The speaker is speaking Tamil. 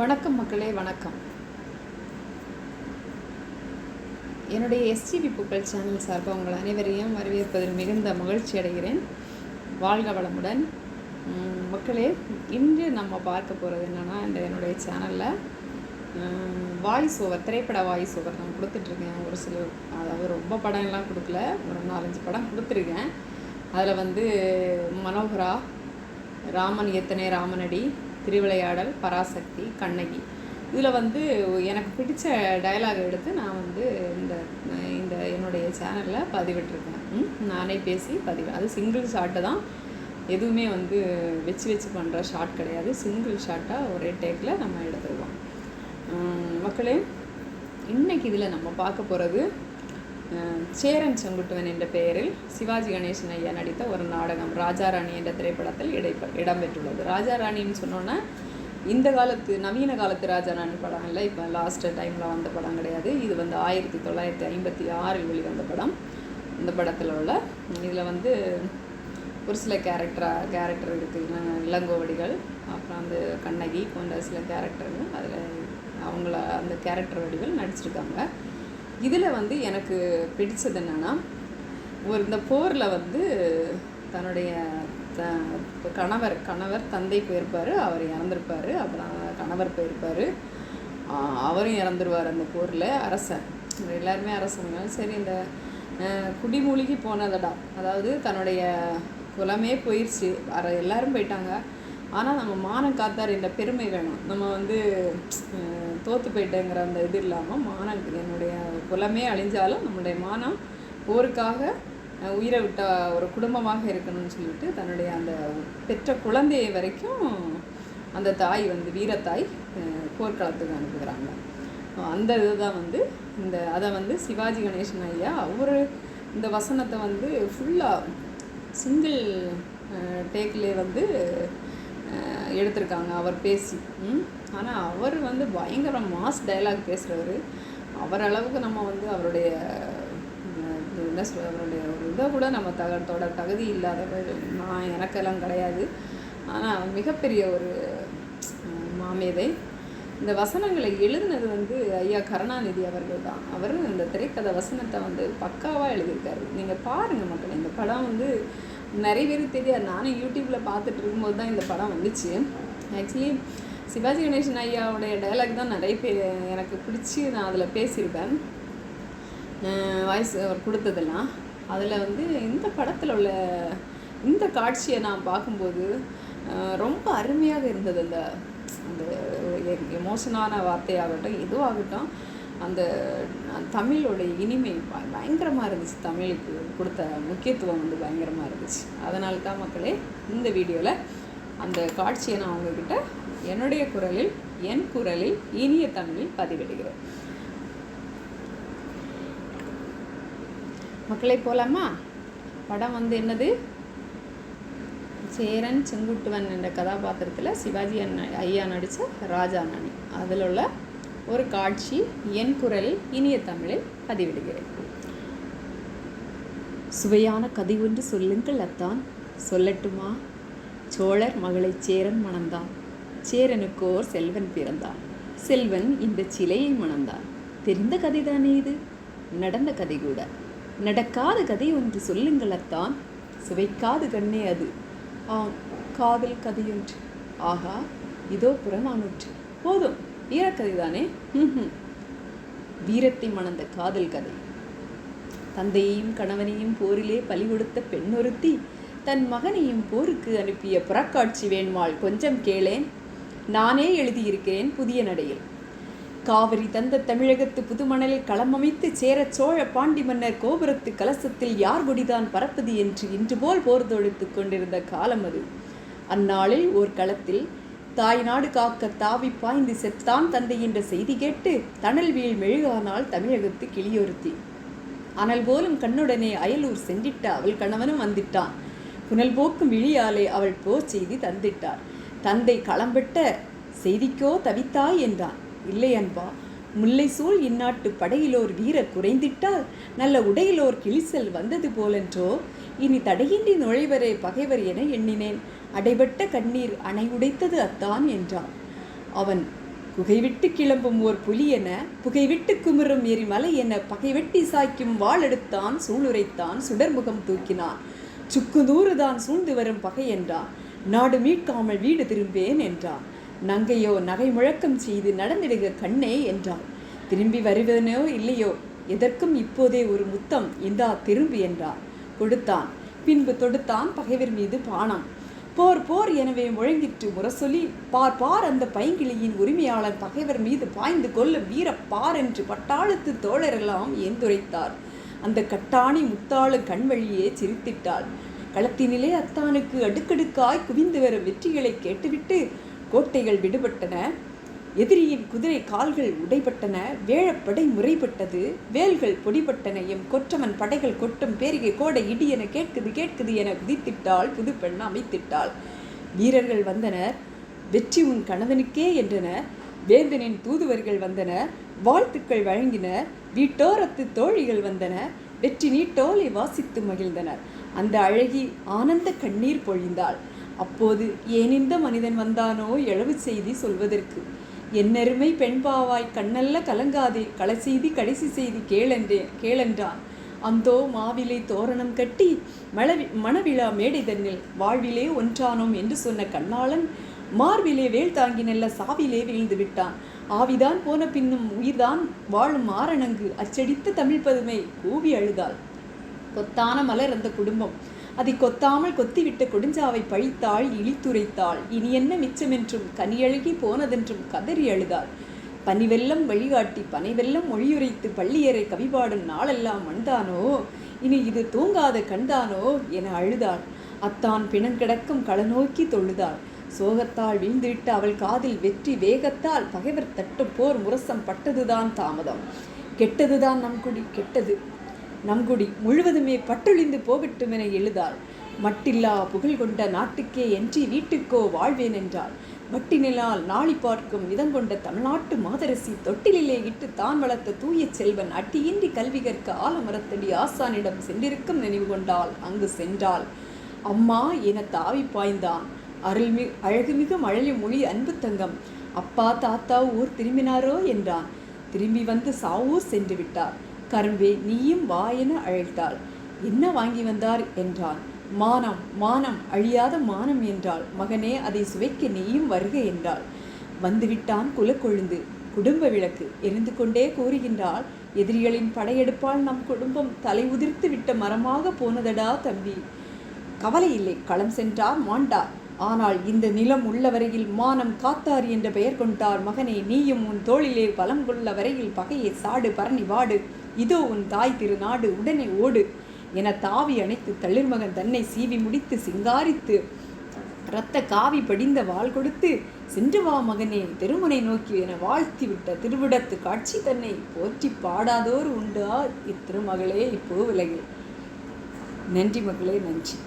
வணக்கம் மக்களே, வணக்கம். என்னுடைய எஸ்டிவி பூக்கள் சேனல் சார்பாக உங்கள் அனைவரையும் வரவேற்பதில் மிகுந்த மகிழ்ச்சி அடைகிறேன். வாழ்க வளமுடன். மக்களே, இன்று நம்ம பார்க்க போகிறது என்னென்னா, என்னுடைய சேனலில் வாய்ஸ் ஓவர், திரைப்பட வாய்ஸ் ஓவர் நான் கொடுத்துட்ருக்கேன். ஒரு சில, அதாவது ரொம்ப படம்லாம் கொடுக்கல, ஒரு 4-5 படம் கொடுத்துருக்கேன். அதில் மனோகரா, ராமன் எத்தனை ராமனடி, திருவிளையாடல், பராசக்தி, கண்ணகி, இதில் எனக்கு பிடிச்ச டயலாக் எடுத்து நான் இந்த இந்த என்னுடைய சேனலில் பதிவிட்டிருக்கேன். நானே பேசி அது சிங்கிள் ஷாட்டு தான், எதுவுமே வச்சு பண்ணுற ஷாட் கிடையாது. சிங்கிள் ஷாட்டாக ஒரே டேக்கில் நம்ம எடுத்துருவோம். மக்களே, இன்றைக்கி இதில் நம்ம பார்க்க போகிறது சேரன் செங்குட்டுவன் என்ற பெயரில் சிவாஜி கணேசன் ஐயா நடித்த ஒரு நாடகம் ராஜாராணி என்ற திரைப்படத்தில் இடம்பெற்றுள்ளது. ராஜாராணின்னு சொன்னோன்னா இந்த காலத்து நவீன காலத்து ராஜாராணி படம் இல்லை, இப்போ லாஸ்ட் டைமில் வந்த படம் கிடையாது. இது 1956 வெளிவந்த படம். இந்த படத்தில் உள்ள இதில் ஒரு சில கேரக்டர் இருக்குது. இளங்கோவடிகள், அப்புறம் கண்ணகி போன்ற சில கேரக்டர்கள் அதில் அவங்கள அந்த கேரக்டர் வடிகள் நடிச்சிருக்காங்க. இதில் எனக்கு பிடிச்சது என்னென்னா, இந்த போரில் தன்னுடைய கணவர் தந்தை போயிருப்பார், அவர் இறந்துருப்பார். அப்புறம் கணவர் போயிருப்பார், அவரும் இறந்துருவார் அந்த போரில். அரசன், எல்லாருமே அரசனுங்க. சரி, இந்த குடிமூழ்கி போனதடா, அதாவது தன்னுடைய குலமே போயிடுச்சு, எல்லாரும் போயிட்டாங்க. ஆனால் நம்ம மானம் காத்தார் என்ற பெருமை வேணும். நம்ம தோற்று போயிட்டேங்கிற அந்த இது இல்லாமல், என்னுடைய குலமே அழிஞ்சாலும் நம்மளுடைய மானம் போருக்காக உயிரை விட்ட ஒரு குடும்பமாக இருக்கணும்னு சொல்லிட்டு தன்னுடைய அந்த பெற்ற குழந்தையை வரைக்கும் அந்த தாய் வீரத்தாய் போர்க்களத்துக்கு அனுப்புகிறாங்க. அந்த இதுதான் அதை சிவாஜி கணேசன் ஐயா அவர் இந்த வசனத்தை ஃபுல்லாக சிங்கிள் டேக்லேயே எடுத்திருக்காங்க அவர் பேசி. ஆனால் அவர் பயங்கர மாஸ் டைலாக் பேசுகிறவர். அவர் அளவுக்கு நம்ம அவருடைய என்ன சொல்ல, அவருடைய ஒரு இதை கூட நம்ம தகுதி இல்லாதவர். எனக்கெல்லாம் கிடையாது. ஆனால் மிகப்பெரிய ஒரு மாமேதை. இந்த வசனங்களை எழுதினது ஐயா கருணாநிதி அவர்கள் தான். அவர் இந்த திரைக்கதை வசனத்தை பக்காவாக எழுதியிருக்காரு. நீங்கள் பாருங்கள் மக்கள், இந்த படம் நிறைய பேருக்கு தெரியாது. நானும் யூடியூப்பில் பார்த்துட்டு இருக்கும்போது தான் இந்த படம் வந்துச்சு. ஆக்சுவலி சிவாஜி கணேசன் ஐயாவுடைய டைலாக் தான் நிறைய பேர் எனக்கு பிடிச்சி நான் அதில் பேசியிருப்பேன், வாய்ஸ் அவர் கொடுத்ததெல்லாம். அதில் இந்த படத்தில் உள்ள இந்த காட்சியை நான் பார்க்கும்போது ரொம்ப அருமையாக இருந்தது. அந்த அந்த எமோஷனான வார்த்தையாகட்டும், எதுவாகட்டும், அந்த தமிழோடைய இனிமை பயங்கரமாக இருந்துச்சு. தமிழுக்கு கொடுத்த முக்கியத்துவம் பயங்கரமாக இருந்துச்சு. அதனால தான் மக்களே, இந்த வீடியோவில் அந்த காட்சியை நான் உங்ககிட்ட என்னுடைய குரலில், என் குரலில், இனிய தமிழில் பதிவிடுகிறேன். மக்களை போலாமா? படம் என்னது, சேரன் செங்குட்டுவன் என்ற கதாபாத்திரத்தில் சிவாஜி ஐயா நடித்த ராஜாராணி. அதில் உள்ள ஒரு காட்சி என் குரலில், இனிய தமிழில் பதிவிடுகிறேன். சுவையான கதை ஒன்று சொல்லுங்கள் அத்தான். சொல்லட்டுமா? சோழர் மகளை சேரன் மணந்தான். சேரனுக்கோர் செல்வன் பிறந்தான். செல்வன் இந்த சிலையை மணந்தான். தெரிந்த கதைதானே இது? நடந்த கதை கூட. நடக்காத கதை ஒன்று சொல்லுங்கள் அத்தான். சுவைக்காது கண்ணே அது. ஆம், காதல் கதையொன்று. ஆகா, இதோ புறநானூற்று. போதும், வீரக்கதை தானே. வீரத்தை மணந்த காதல் கதை. தந்தையையும் கணவனையும் போரிலே பலி கொடுத்த பெண்ணொருத்தி தன் மகனையும் போருக்கு அனுப்பிய புறக்காட்சி வேண்மாள் கொஞ்சம் கேளேன். நானே எழுதியிருக்கிறேன் புதிய நடையில். காவிரி தந்த தமிழகத்து புதுமணலில் களமமைத்து சேர சோழ பாண்டி மன்னர் கோபுரத்து கலசத்தில் யார் கொடிதான் பறப்பது என்று இன்று போல் போர் தொடுத்து கொண்டிருந்த காலம் அது. அந்நாளில் ஓர் களத்தில் தாய் நாடு காக்க தாவி பாய்ந்து செத்தான் தந்தை என்ற செய்தி கேட்டு தணல் வீழ் மெழுகானால் தமிழகத்து கிளியொருத்தி. அனல் போலும் கண்ணுடனே அயலூர் சென்றிட்ட அவள் கணவனும் வந்திட்டான். புனல் போக்கும் விழியாலே அவள் போர் செய்தி தந்திட்டார். தந்தை களம்பெட்ட செய்திக்கோ தவித்தாய் என்றான். இல்லை அன்பா, முல்லை சூழ் இந்நாட்டு படையிலோர் வீரர் குறைந்திட்டால் நல்ல உடையிலோர் கிழிசல் வந்தது போலென்றோ. இனி தடையின்றி நுழைவரே பகைவர் என எண்ணினேன். அடைபட்ட கண்ணீர் அணை உடைத்தது அத்தான் என்றான். அவன் குகைவிட்டு கிளம்பும் ஓர் புலி என புகைவிட்டு குமுறும் எரிமலை என பகைவெட்டி சாய்க்கும் வாளெடுத்தான், சூளுரைத்தான், சுடர்முகம் தூக்கினான். சுக்குநூறுதான் சூழ்ந்து வரும் பகை என்றான். நாடு மீட்காமல் வீடு திரும்பேன் என்றான். நங்கையோ நகை முழக்கம் செய்து நடந்திடுக கண்ணே என்றாள். திரும்பி வருவனோ இல்லையோ, எதற்கும் இப்போதே ஒரு முத்தம் இந்தா திரும்பி என்றான். கொடுத்தான். பின்பு தொடுத்தான் பகைவர் மீது பானம். போர் போர் எனவே முழங்கிற்று முரசொலி. பார் பார் அந்த பைங்கிளியின் உரிமையாளர் பகைவர் மீது பாய்ந்து கொள்ள வீர பார் என்று பட்டாளத்து தோழரெல்லாம் ஏந்துரைத்தார். அந்த கட்டாணி முத்தாளு கண்வழியே சிரித்திட்டாள். களத்தினிலே அத்தானுக்கு அடுக்கடுக்காய் குவிந்து வர வெற்றிகளை கேட்டுவிட்டு கோட்டைகள் விடுபட்டன. எதிரியின் குதிரை கால்கள் உடைபட்டன. வேழப்படை முறைப்பட்டது. வேல்கள் பொடிபட்டன. எம் கொற்றவன் படைகள் கொட்டும் பேரிகை கோடை இடி என கேட்குது கேட்குது என குதித்திட்டாள். புது பெண் அமைத்திட்டாள். வீரர்கள் வந்தனர். வெற்றி உன் கணவனுக்கே என்றனர். வேந்தனின் தூதுவர்கள் வந்தனர். வாழ்த்துக்கள் வழங்கினர். வீட்டோரத்து தோழிகள் வந்தனர். வெற்றி நீட்டோலை வாசித்து மகிழ்ந்தனர். அந்த அழகி ஆனந்த கண்ணீர் பொழிந்தாள். அப்போது ஏன் இந்த மனிதன் வந்தானோ எழவு செய்தி சொல்வதற்கு. என்னருமை பெண்பாவாய் கண்ணல்ல கலங்காதே, களை செய்தி கடைசி செய்தி கேளென்றான். அந்தோ மாவிலை தோரணம் கட்டி மணவிழா மேடை தன்னில் வாழ்விலே ஒன்றானோம் என்று சொன்ன கண்ணாளன் மார்பிலே வேல் தாங்கி நெல்ல சாவிலே வீழ்ந்து விட்டான். ஆவிதான் போன பின்னும் உயிர்தான் வாழும் மாரணங்கு அச்சடித்த தமிழ் பதுமை கூவி அழுதாள். கொத்தான மலர் அந்த குடும்பம். அதை கொத்தாமல் கொத்திவிட்ட கொடுஞ்சாவை பழித்தாள், இழித்துரைத்தாள். இனி என்ன மிச்சமென்றும் கனியழுகி போனதென்றும் கதறி அழுதாள். பனிவெல்லம் வழிகாட்டி பனைவெல்லம் மொழியுரைத்து பள்ளியறை கவிபாடும் நாளெல்லாம் மண்தானோ, இனி இது தூங்காத கண்தானோ என அழுதாள். அத்தான் பிணங்கிடக்கும் களநோக்கி தொழுதாள். சோகத்தால் வீழ்ந்துவிட்ட அவள் காதில் வெற்றி வேகத்தால் பகைவர் தட்டும் போர் முரசம் பட்டதுதான் தாமதம். கெட்டதுதான் நம்குடி, கெட்டது நம்குடி முழுவதுமே பட்டொழிந்து போகட்டும் என எழுதாள். மட்டில்லா புகழ் கொண்ட நாட்டுக்கே என்று வீட்டுக்கோ வாழ்வேன் என்றாள். மட்டினிலால் நாளி பார்க்கும் விதங்கொண்ட தமிழ்நாட்டு மாதரசி தொட்டிலே இட்டு தான் வளர்த்த தூய செல்வன் அட்டியின்றி கல்வி கற்க ஆலமரத்தடி ஆசானிடம் சென்றிருக்கும் நினைவு கொண்டாள். அங்கு சென்றாள். அம்மா என தாவி பாய்ந்தான். அழகுமிகு மழலை மொழி அன்பு தங்கம். அப்பா தாத்தா ஊர் திரும்பினாரோ என்றான். திரும்பி வந்து சாவூர் சென்று விட்டார். கரும்பே நீயும் வா என அழைத்தாள். என்ன வாங்கி வந்தார் என்றான். மானம் மானம் அழியாத மானம் என்றாள். மகனே அதை சுவைக்க நீயும் வருக என்றாள். வந்துவிட்டான் குலக்கொழுந்து. குடும்ப விளக்கு எரிந்து கொண்டே கூறுகின்றாள். எதிரிகளின் படையெடுப்பால் நம் குடும்பம் தலை உதிர்த்து விட்ட மரமாக போனதடா தம்பி. கவலை இல்லை, களம் சென்றார் மாண்டார். ஆனால் இந்த நிலம் உள்ள வரையில் மானம் காத்தார் என்ற பெயர் கொண்டார். மகனே நீயும் உன் தோளிலே பலம் கொள்ள வரையில் பகையை சாடு பரணி வாடு. இதோ உன் தாய் திருநாடு, உடனே ஓடு என தாவி அணைத்து தளிர்மகன் தன்னை சீவி முடித்து சிங்காரித்து இரத்த காவி படிந்த வாள் கொடுத்து சென்று வா மகனே திருமுனை நோக்கி என வாழ்த்தி விட்ட திருவிடத்து காட்சி தன்னை போற்றி பாடாதோர் உண்டா இத்திருமகளே இப்போ விலகில். நன்றி மகளே, நன்றி.